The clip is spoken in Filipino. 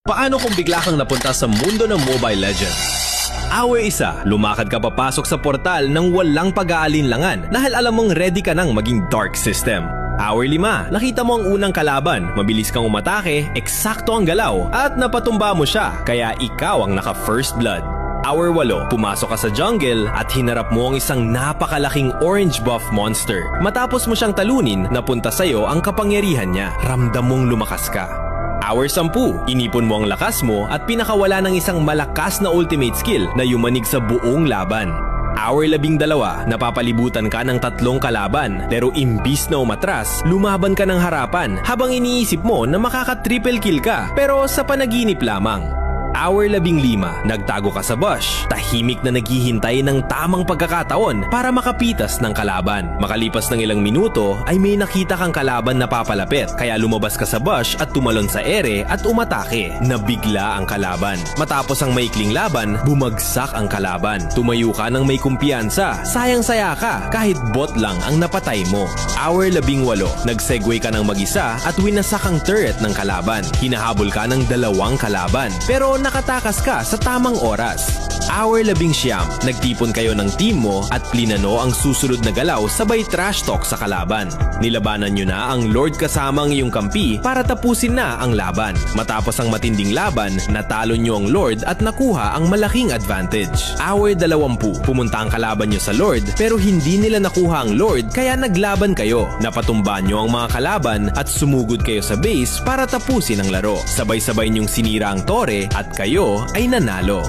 Paano kung bigla kang napunta sa mundo ng Mobile Legends? Hour 1, lumakad ka papasok sa portal ng walang pag-aalinlangan dahil alam mong ready ka nang maging dark system. Hour 5, nakita mo ang unang kalaban, mabilis kang umatake, eksakto ang galaw, at napatumba mo siya, kaya ikaw ang naka-first blood. Hour 8, pumasok ka sa jungle at hinarap mo ang isang napakalaking orange buff monster. Matapos mo siyang talunin, napunta sa'yo ang kapangyarihan niya. Ramdam mong lumakas ka. Hour 10, inipon mo ang lakas mo at pinakawala ng isang malakas na ultimate skill na yumanig sa buong laban. Hour 12, napapalibutan ka ng 3 kalaban, pero imbis na umatras, lumaban ka ng harapan habang iniisip mo na makaka-triple kill ka, pero sa panaginip lamang. Hour 15, nagtago ka sa bush, tahimik na naghihintay ng tamang pagkakataon para makapitas ng kalaban. Makalipas ng ilang minuto ay may nakita kang kalaban na papalapit, kaya lumabas ka sa bush at tumalon sa ere at umatake. Nabigla ang kalaban. Matapos ang maikling laban, bumagsak ang kalaban. Tumayo ka ng may kumpiyansa, sayang-saya ka kahit bot lang ang napatay mo. Hour 18, nag-segue ka ng mag-isa at winasak ang turret ng kalaban. Hinahabol ka ng 2 kalaban, pero nakatakas ka sa tamang oras. Hour 19, nagtipon kayo ng team mo at plinano ang susunod na galaw sabay trash talk sa kalaban. Nilabanan nyo na ang Lord kasama ang iyong kampi para tapusin na ang laban. Matapos ang matinding laban, natalo nyo ang Lord at nakuha ang malaking advantage. Hour 20, pumunta ang kalaban nyo sa Lord pero hindi nila nakuha ang Lord kaya naglaban kayo. Napatumba nyo ang mga kalaban at sumugod kayo sa base para tapusin ang laro. Sabay-sabay nyong sinira ang tore at kayo ay nanalo.